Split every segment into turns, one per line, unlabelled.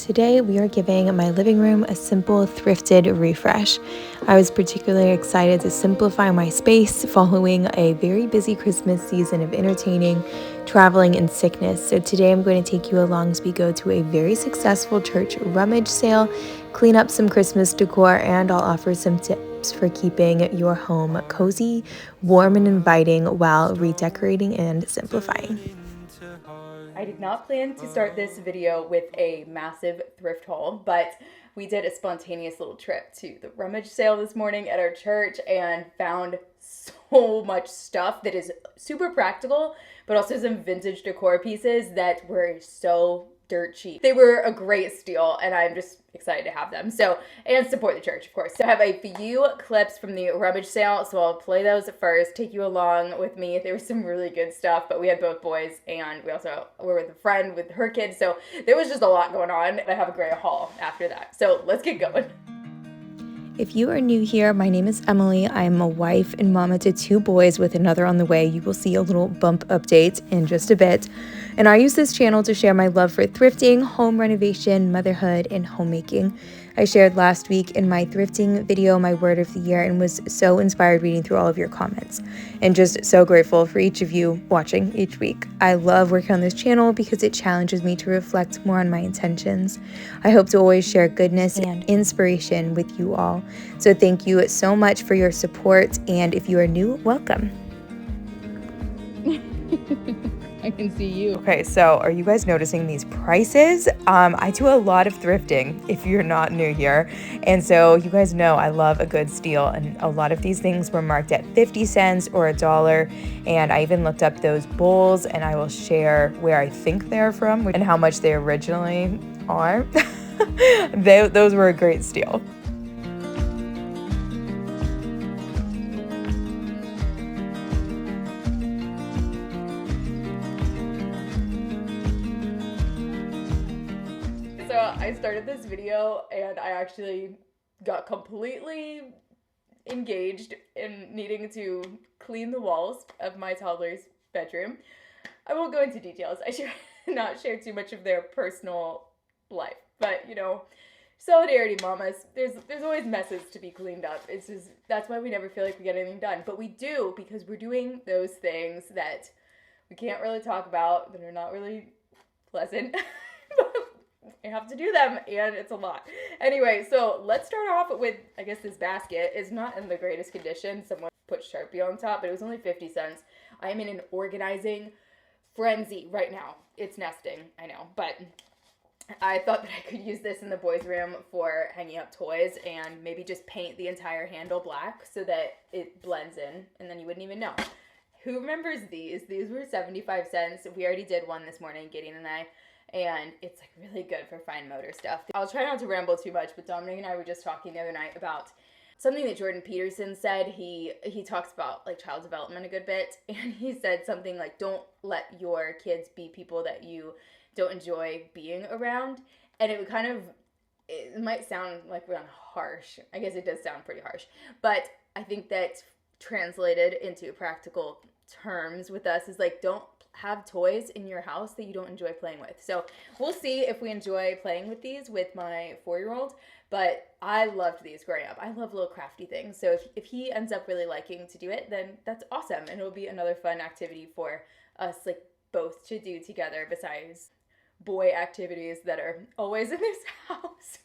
Today we are giving my living room a simple thrifted refresh. I was particularly excited to simplify my space following a very busy Christmas season of entertaining, traveling, and sickness. So today I'm going to take you along as we go to a very successful church rummage sale, clean up some Christmas decor, and I'll offer some tips for keeping your home cozy, warm, and inviting while redecorating and simplifying. I did not plan to start this video with a massive thrift haul, but we did a spontaneous little trip to the rummage sale this morning at our church and found so much stuff that is super practical, but also some vintage decor pieces that were so dirt cheap. They were a great steal, and I'm just excited to have them. So, and support the church, of course. So I have a few clips from the rummage sale, so I'll play those first, take you along with me. There was some really good stuff, but we had both boys, and we also were with a friend with her kids, so there was just a lot going on. I have a great haul after that. So let's get going. If you are new here, my name is Emily. I am a wife and mama to two boys with another on the way. You will see a little bump update in just a bit. And I use this channel to share my love for thrifting, home renovation, motherhood, and homemaking. I shared last week in my thrifting video my word of the year and was so inspired reading through all of your comments. And just so grateful for each of you watching each week. I love working on this channel because it challenges me to reflect more on my intentions. I hope to always share goodness and inspiration with you all. So thank you so much for your support, and if you are new, welcome.
I can see you.
Okay, so are you guys noticing these prices? I do a lot of thrifting if you're not new here. And so you guys know I love a good steal, and a lot of these things were marked at 50 cents or $1. And I even looked up those bowls, and I will share where I think they're from and how much they originally are. Those were a great steal. So I started this video and I actually got completely engaged in needing to clean the walls of my toddler's bedroom. I won't go into details. I should not share too much of their personal life, but you know, solidarity, mamas. There's always messes to be cleaned up. It's just, that's why we never feel like we get anything done, but we do, because we're doing those things that we can't really talk about, that are not really pleasant. I have to do them, and it's a lot. Anyway, so let's start off with, I guess this basket is not in the greatest condition. Someone put Sharpie on top, but it was only 50 cents. I am in an organizing frenzy right now. It's nesting, I know, but I thought that I could use this in the boys' room for hanging up toys and maybe just paint the entire handle black so that it blends in, and then you wouldn't even know. Who remembers these? These were 75 cents. We already did one this morning, Gideon and I. And it's like really good for fine motor stuff. I'll try not to ramble too much, but Dominic and I were just talking the other night about something that Jordan Peterson said. He talks about like child development a good bit, and he said something like, don't let your kids be people that you don't enjoy being around. And it would kind of, it might sound like really harsh. I guess it does sound pretty harsh, but I think that translated into practical terms with us is like, don't have toys in your house that you don't enjoy playing with. So we'll see if we enjoy playing with these with my 4-year-old, but I loved these growing up. I love little crafty things. So if he ends up really liking to do it, then that's awesome. And it'll be another fun activity for us, like both to do together besides boy activities that are always in this house.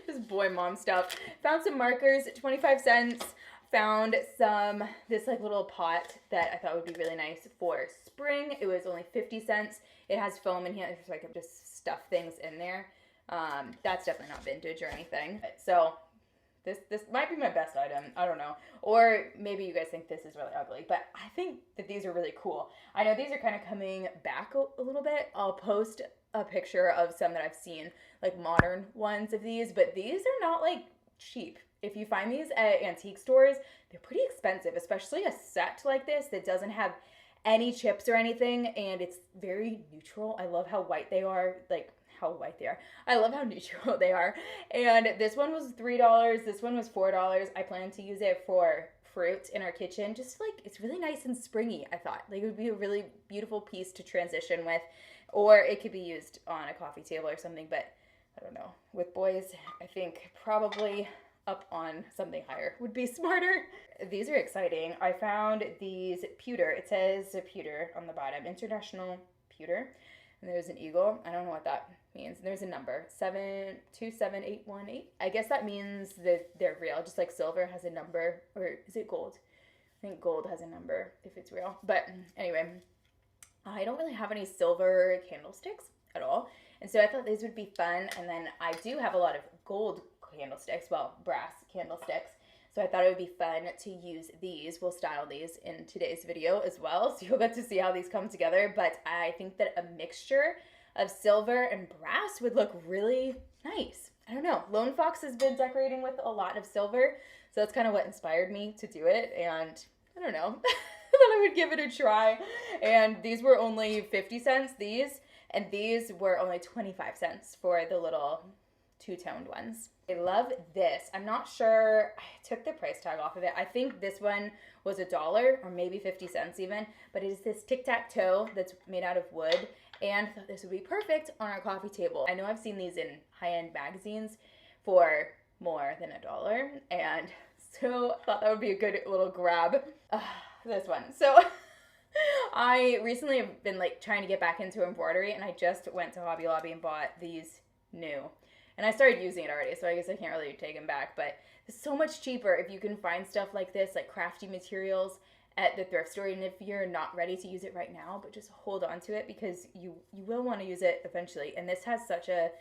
Just boy mom stuff. Found some markers, 25 cents. Found this like little pot that I thought would be really nice for spring. It was only 50 cents. It has foam in here, so I can just stuff things in there. That's definitely not vintage or anything. So this might be my best item. I don't know. Or maybe you guys think this is really ugly, but I think that these are really cool. I know these are kind of coming back a little bit. I'll post a picture of some that I've seen, like modern ones of these, but these are not like cheap. If you find these at antique stores, they're pretty expensive, especially a set like this that doesn't have any chips or anything, and it's very neutral. I love how white they are, like how white they are. I love how neutral they are. And this one was $3, this one was $4. I plan to use it for fruit in our kitchen. Just like, it's really nice and springy, I thought. Like, it would be a really beautiful piece to transition with, or it could be used on a coffee table or something, but I don't know. With boys, I think probably up on something higher would be smarter. These are exciting. I found these pewter. It says pewter on the bottom, international pewter. And there's an eagle. I don't know what that means. There's a number, 727818. I guess that means that they're real, just like silver has a number, or is it gold? I think gold has a number if it's real. But anyway, I don't really have any silver candlesticks at all. And so I thought these would be fun. And then I do have a lot of gold candlesticks, well, brass candlesticks. So I thought it would be fun to use these. We'll style these in today's video as well. So you'll get to see how these come together. But I think that a mixture of silver and brass would look really nice. I don't know. Lone Fox has been decorating with a lot of silver. So that's kind of what inspired me to do it. And I don't know. I thought I would give it a try. And these were only 50 cents, these. And these were only 25 cents for the little two-toned ones. I love this. I'm not sure. I took the price tag off of it. I think this one was $1 or maybe 50 cents even. But it is this tic-tac-toe that's made out of wood. And I thought this would be perfect on our coffee table. I know I've seen these in high-end magazines for more than $1. And so I thought that would be a good little grab. This one. So I recently have been like trying to get back into embroidery, and I just went to Hobby Lobby and bought these new. And I started using it already, so I guess I can't really take them back. But it's so much cheaper if you can find stuff like this, like crafty materials at the thrift store. And if you're not ready to use it right now, but just hold on to it because you will want to use it eventually. And this has such a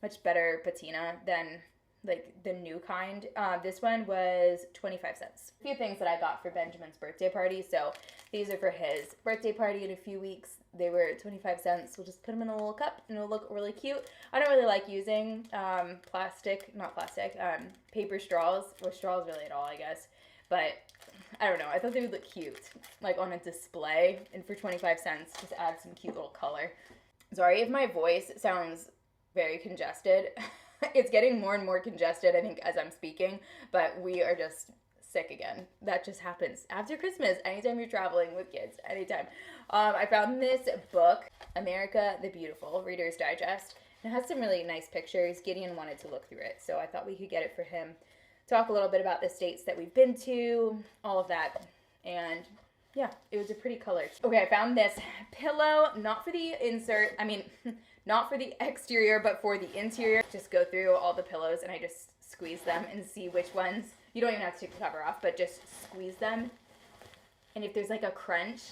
much better patina than like the new kind. This one was 25 cents. A few things that I got for Benjamin's birthday party. So these are for his birthday party in a few weeks. They were 25 cents. We'll just put them in a little cup and it'll look really cute. I don't really like using paper straws, or straws really at all, I guess. But I don't know. I thought they would look cute, like on a display. And for 25 cents, just add some cute little color. Sorry if my voice sounds very congested. It's getting more and more congested, I think, as I'm speaking, but we are just sick again. That just happens after Christmas, anytime you're traveling with kids, anytime. I found this book, America the Beautiful, Reader's Digest. It has some really nice pictures. Gideon wanted to look through it, so I thought we could get it for him. Talk a little bit about the states that we've been to, all of that, and yeah, it was a pretty color. Okay, I found this pillow, not for the not for the exterior, but for the interior. Just go through all the pillows and I just squeeze them and see which ones. You don't even have to take the cover off, but just squeeze them. And if there's like a crunch,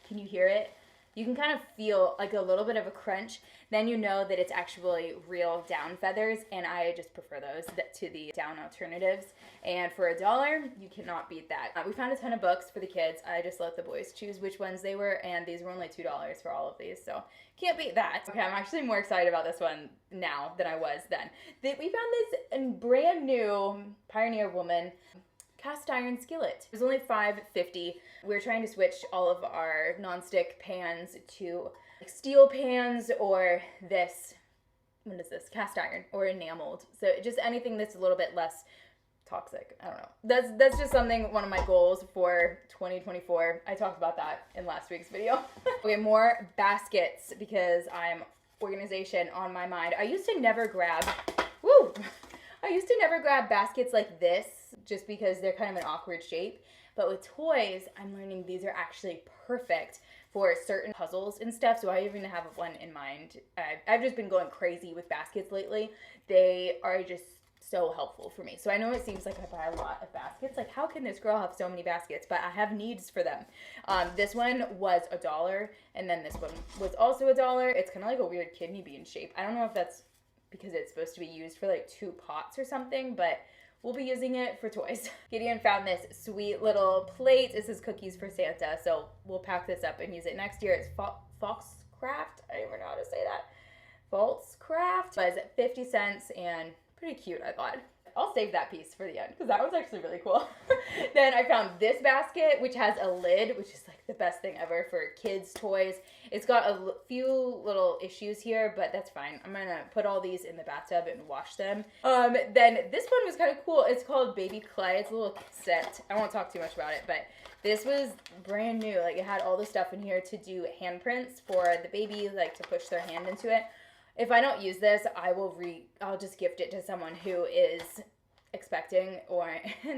can you hear it? You can kind of feel like a little bit of a crunch. Then you know that it's actually real down feathers, and I just prefer those to the down alternatives. And for $1, you cannot beat that. We found a ton of books for the kids. I just let the boys choose which ones they were, and these were only $2 for all of these, so can't beat that. Okay, I'm actually more excited about this one now than I was then. We found this brand new Pioneer Woman cast iron skillet. It was only $5.50. We're trying to switch all of our nonstick pans to like steel pans or this, what is this, cast iron or enameled. So just anything that's a little bit less toxic. I don't know. That's just something, one of my goals for 2024. I talked about that in last week's video. Okay, more baskets because I'm organization on my mind. I used to never grab baskets like this just because they're kind of an awkward shape. But with toys, I'm learning these are actually perfect for certain puzzles and stuff. So I even have one in mind. I've just been going crazy with baskets lately. They are just so helpful for me. So I know it seems like I buy a lot of baskets. Like, how can this girl have so many baskets? But I have needs for them. This one was $1, and then this one was also $1. It's kind of like a weird kidney bean shape. I don't know if that's because it's supposed to be used for like 2 pots or something, but we'll be using it for toys. Gideon found this sweet little plate. This is cookies for Santa, so we'll pack this up and use it next year. It's Foxcraft. I don't even know how to say that. Foxcraft was 50 cents and pretty cute, I thought. I'll save that piece for the end because that one's actually really cool. Then I found this basket, which has a lid, which is like the best thing ever for kids' toys. It's got a few little issues here, but that's fine. I'm gonna put all these in the bathtub and wash them. Then this one was kind of cool. It's called Baby Clay. It's a little set. I won't talk too much about it, but this was brand new. Like, it had all the stuff in here to do handprints for the baby, like to push their hand into it. If I don't use this, I'll just gift it to someone who is expecting or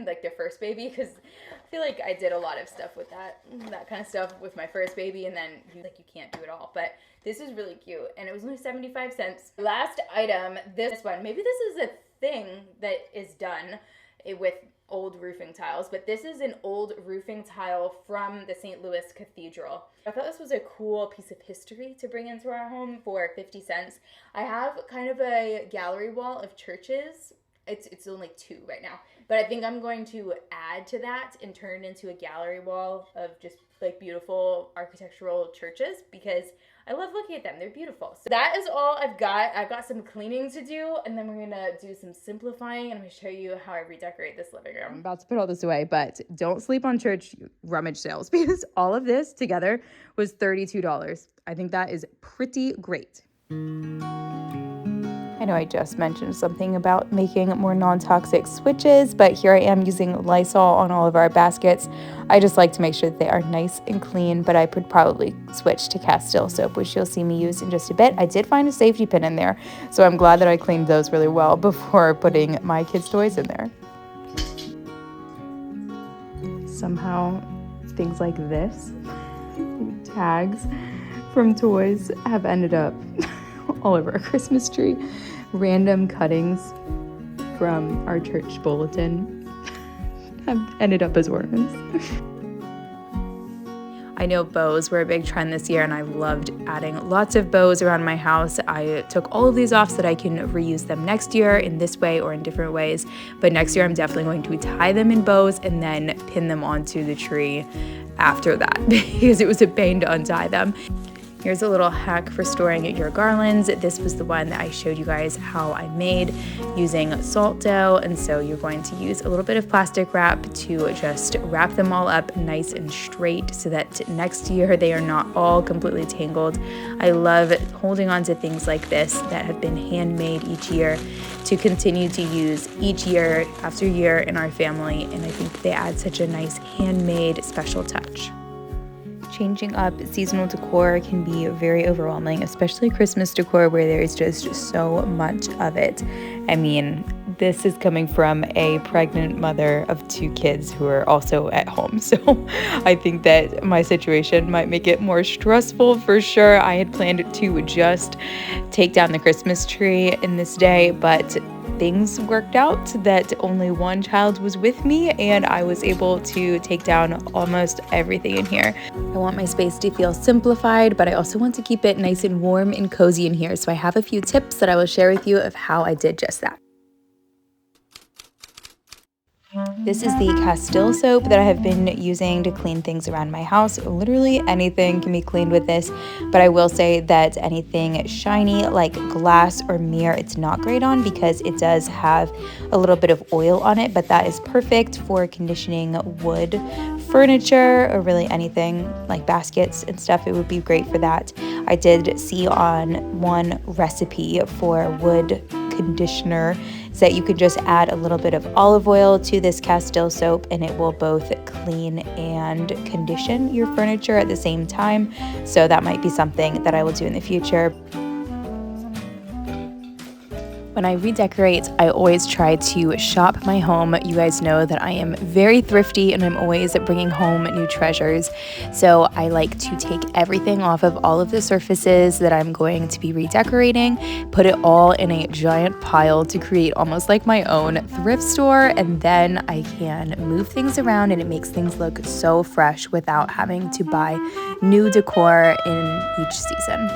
like their first baby, because I feel like I did a lot of stuff with that kind of stuff with my first baby, and then you can't do it all. But this is really cute, and it was only 75 cents. Last item, this one. Maybe this is a thing that is done with old roofing tiles, but this is an old roofing tile from the St. Louis Cathedral. I thought this was a cool piece of history to bring into our home for 50 cents. I have kind of a gallery wall of churches. It's only 2 right now, but I think I'm going to add to that and turn it into a gallery wall of just like beautiful architectural churches, because I love looking at them. They're beautiful. So that is all I've got. I've got some cleaning to do, and then we're going to do some simplifying, and I'm going to show you how I redecorate this living room.
I'm about to put all this away, but don't sleep on church rummage sales, because all of this together was $32. I think that is pretty great. I know I just mentioned something about making more non-toxic switches, but here I am using Lysol on all of our baskets. I just like to make sure that they are nice and clean, but I could probably switch to Castile soap, which you'll see me use in just a bit. I did find a safety pin in there, so I'm glad that I cleaned those really well before putting my kids' toys in there. Somehow, things like this, tags from toys, have ended up all over a Christmas tree. Random cuttings from our church bulletin have ended up as ornaments. I know bows were a big trend this year, and I loved adding lots of bows around my house. I took all of these off so that I can reuse them next year in this way or in different ways. But next year I'm definitely going to tie them in bows and then pin them onto the tree after that, because it was a pain to untie them. Here's a little hack for storing your garlands. This was the one that I showed you guys how I made using salt dough. And so you're going to use a little bit of plastic wrap to just wrap them all up nice and straight so that next year they are not all completely tangled. I love holding on to things like this that have been handmade each year to continue to use each year after year in our family. And I think they add such a nice handmade special touch. Changing up seasonal decor can be very overwhelming, especially Christmas decor where there's just so much of it. I mean, this is coming from a pregnant mother of 2 kids who are also at home. So I think that my situation might make it more stressful for sure. I had planned to just take down the Christmas tree in this day, but things worked out that only one child was with me, and I was able to take down almost everything in here. I want my space to feel simplified, but I also want to keep it nice and warm and cozy in here. So I have a few tips that I will share with you of how I did just that. This is the Castile soap that I have been using to clean things around my house. Literally anything can be cleaned with this, but I will say that anything shiny like glass or mirror, it's not great on because it does have a little bit of oil on it, but that is perfect for conditioning wood furniture or really anything like baskets and stuff. It would be great for that. I did see on one recipe for wood conditioner is that you could just add a little bit of olive oil to this Castile soap and it will both clean and condition your furniture at the same time. So that might be something that I will do in the future. When I redecorate, I always try to shop my home. You guys know that I am very thrifty and I'm always bringing home new treasures. So I like to take everything off of all of the surfaces that I'm going to be redecorating, put it all in a giant pile to create almost like my own thrift store, and then I can move things around and it makes things look so fresh without having to buy new decor in each season.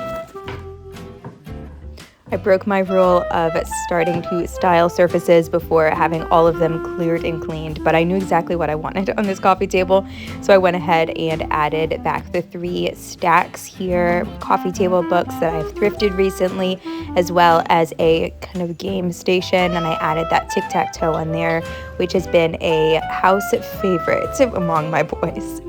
I broke my rule of starting to style surfaces before having all of them cleared and cleaned, but I knew exactly what I wanted on this coffee table, so I went ahead and added back the 3 stacks here, coffee table books that I've thrifted recently, as well as a kind of game station, and I added that tic-tac-toe on there, which has been a house favorite among my boys.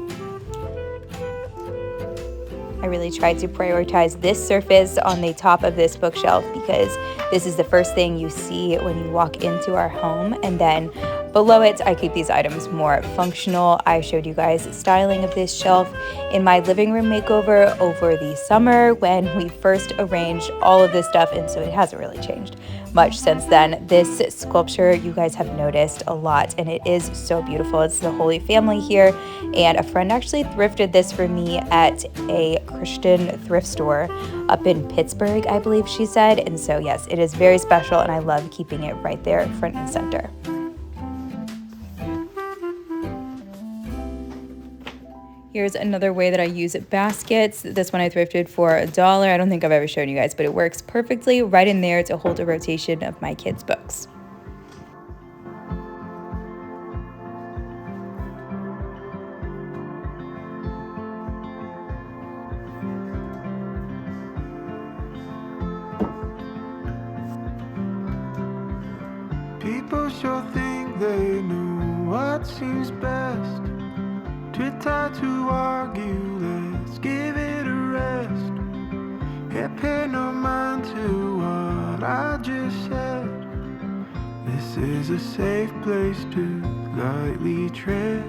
I really tried to prioritize this surface on the top of this bookshelf because this is the first thing you see when you walk into our home, and then Below it, I keep these items more functional. I showed you guys styling of this shelf in my living room makeover over the summer when we first arranged all of this stuff, and so it hasn't really changed much since then. This sculpture you guys have noticed a lot, and it is so beautiful. It's the Holy Family here, and a friend actually thrifted this for me at a Christian thrift store up in Pittsburgh, I believe she said. And so yes, it is very special, and I love keeping it right there front and center. Here's another way that I use baskets. This one I thrifted for $1. I don't think I've ever shown you guys, but it works perfectly right in there to hold a rotation of my kids' books.
People sure think they know what seems best. Too tired to argue, let's give it a rest. Can't pay no mind to what I just said. This is a safe place to lightly tread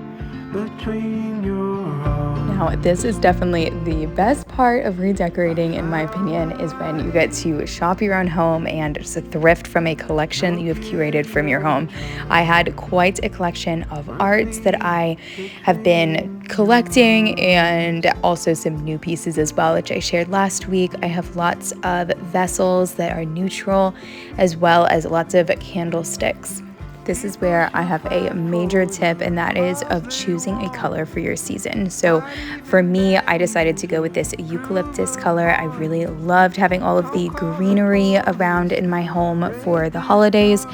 between your hearts.
Now, this is definitely the best part of redecorating, in my opinion, is when you get to shop your own home and just thrift from a collection that you have curated from your home. I had quite a collection of arts that I have been collecting, and also some new pieces as well, which I shared last week. I have lots of vessels that are neutral, as well as lots of candlesticks. This is where I have a major tip, and that is of choosing a color for your season. So for me, I decided to go with this eucalyptus color. I really loved having all of the greenery around in my home for the holidays.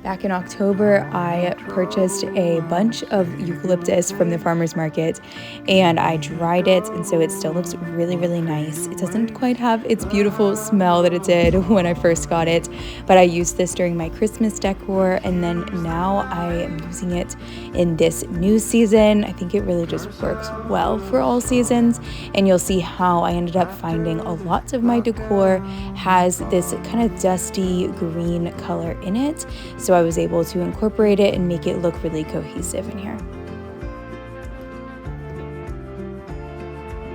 Back in October, I purchased a bunch of eucalyptus from the farmer's market, and I dried it, and so it still looks really, really nice. It doesn't quite have its beautiful smell that it did when I first got it, but I used this during my Christmas decor, and then now I am using it in this new season. I think it really just works well for all seasons, and you'll see how I ended up finding a lot of my decor has this kind of dusty green color in it. So I was able to incorporate it and make it look really cohesive in here.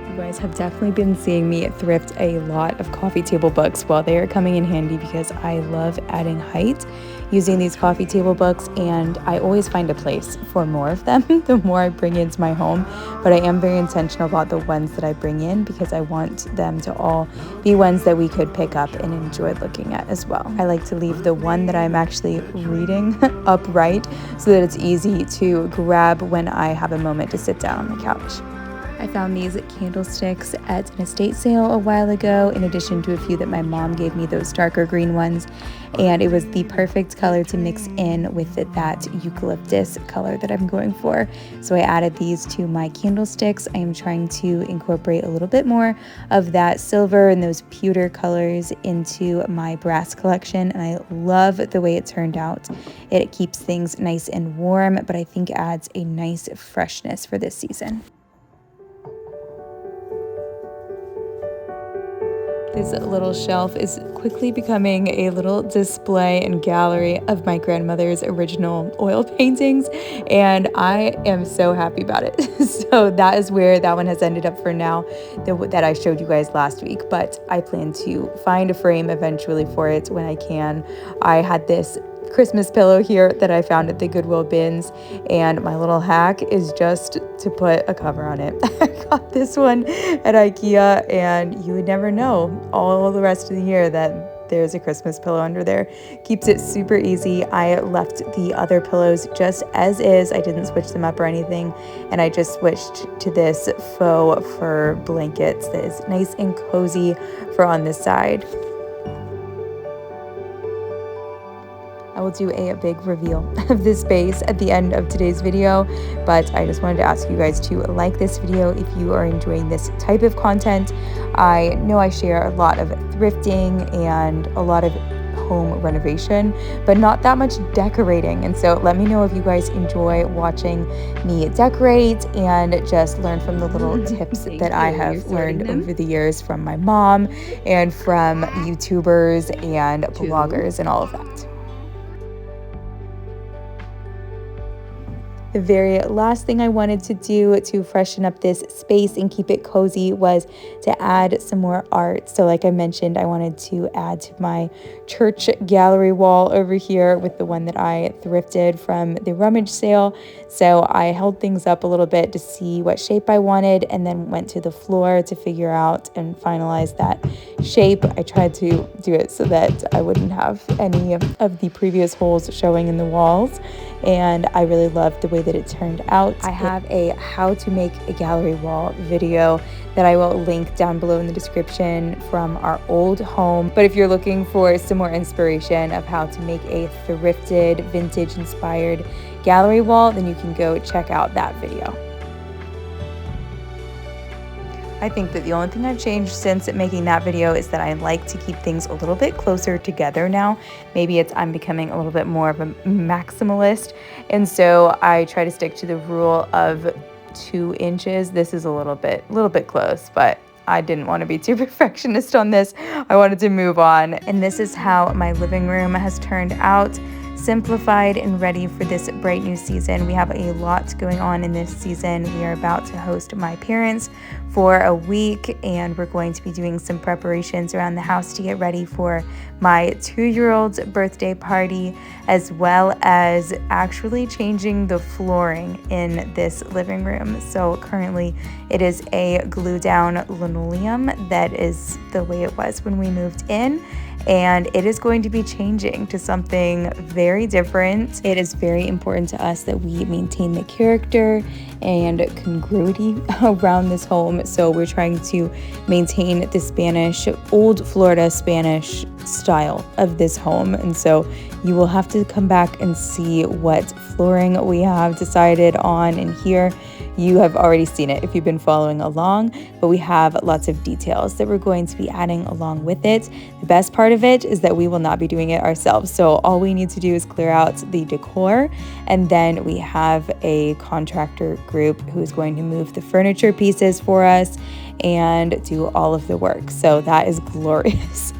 You guys have definitely been seeing me thrift a lot of coffee table books. Well, they are coming in handy because I love adding height using these coffee table books, and I always find a place for more of them the more I bring into my home. But I am very intentional about the ones that I bring in because I want them to all be ones that we could pick up and enjoy looking at as well. I like to leave the one that I'm actually reading upright so that it's easy to grab when I have a moment to sit down on the couch. I found these candlesticks at an estate sale a while ago, in addition to a few that my mom gave me, those darker green ones, and it was the perfect color to mix in with that eucalyptus color that I'm going for. So I added these to my candlesticks. I am trying to incorporate a little bit more of that silver and those pewter colors into my brass collection, and I love the way it turned out. It keeps things nice and warm, but I think adds a nice freshness for this season. This little shelf is quickly becoming a little display and gallery of my grandmother's original oil paintings, and I am so happy about it. So that is where that one has ended up for now, that I showed you guys last week, but I plan to find a frame eventually for it when I can. I had this Christmas pillow here that I found at the Goodwill bins, and my little hack is just to put a cover on it. I got this one at IKEA, and you would never know all the rest of the year that there's a Christmas pillow under there. Keeps it super easy. I left the other pillows just as is. I didn't switch them up or anything, and I just switched to this faux fur blanket that is nice and cozy for on this side. I will do a big reveal of this space at the end of today's video, but I just wanted to ask you guys to like this video if you are enjoying this type of content. I know I share a lot of thrifting and a lot of home renovation, but not that much decorating, and so let me know if you guys enjoy watching me decorate and just learn from the little tips that I have learned over the years from my mom and from YouTubers and bloggers and all of that. The very last thing I wanted to do to freshen up this space and keep it cozy was to add some more art. So like I mentioned, I wanted to add to my church gallery wall over here with the one that I thrifted from the rummage sale. So I held things up a little bit to see what shape I wanted and then went to the floor to figure out and finalize that shape. I tried to do it so that I wouldn't have any of the previous holes showing in the walls, and I really loved the way that it turned out. I have a how to make a gallery wall video that I will link down below in the description from our old home. But if you're looking for some more inspiration of how to make a thrifted, vintage inspired gallery wall, then you can go check out that video. I think that the only thing I've changed since making that video is that I like to keep things a little bit closer together now. Maybe I'm becoming a little bit more of a maximalist, and so I try to stick to the rule of 2 inches. This is a little bit close, but I didn't want to be too perfectionist on this. I wanted to move on, and this is how my living room has turned out. Simplified and ready for this bright new season. We have a lot going on in this season. We are about to host my parents for a week, and we're going to be doing some preparations around the house to get ready for my 2-year-old's birthday party, as well as actually changing the flooring in this living room. So currently it is a glue down linoleum that is the way it was when we moved in, and it is going to be changing to something very different. It is very important to us that we maintain the character and congruity around this home. So we're trying to maintain the Spanish, old Florida Spanish style of this home. And so you will have to come back and see what flooring we have decided on in here. You have already seen it if you've been following along, but we have lots of details that we're going to be adding along with it. The best part of it is that we will not be doing it ourselves. So all we need to do is clear out the decor, and then we have a contractor group who is going to move the furniture pieces for us and do all of the work. So that is glorious.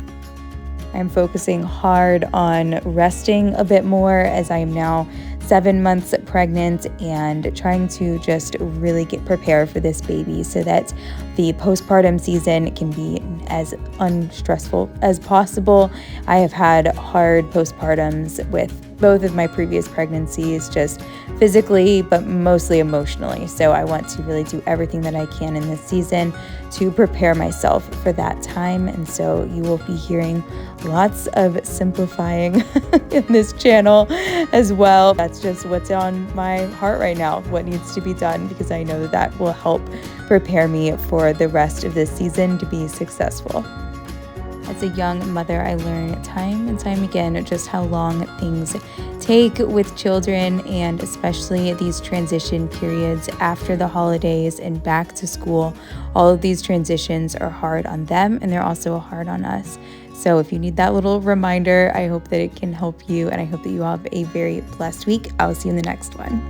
I'm focusing hard on resting a bit more as I am now 7 months pregnant and trying to just really get prepared for this baby so that the postpartum season can be as unstressful as possible. I have had hard postpartums with both of my previous pregnancies, just physically, but mostly emotionally. So I want to really do everything that I can in this season to prepare myself for that time. And so you will be hearing lots of simplifying in this channel as well. That's just what's on my heart right now, what needs to be done, because I know that that will help prepare me for the rest of this season to be successful. As a young mother, I learn time and time again just how long things take with children, and especially these transition periods after the holidays and back to school. All of these transitions are hard on them, and they're also hard on us. So if you need that little reminder, I hope that it can help you, and I hope that you all have a very blessed week. I'll see you in the next one.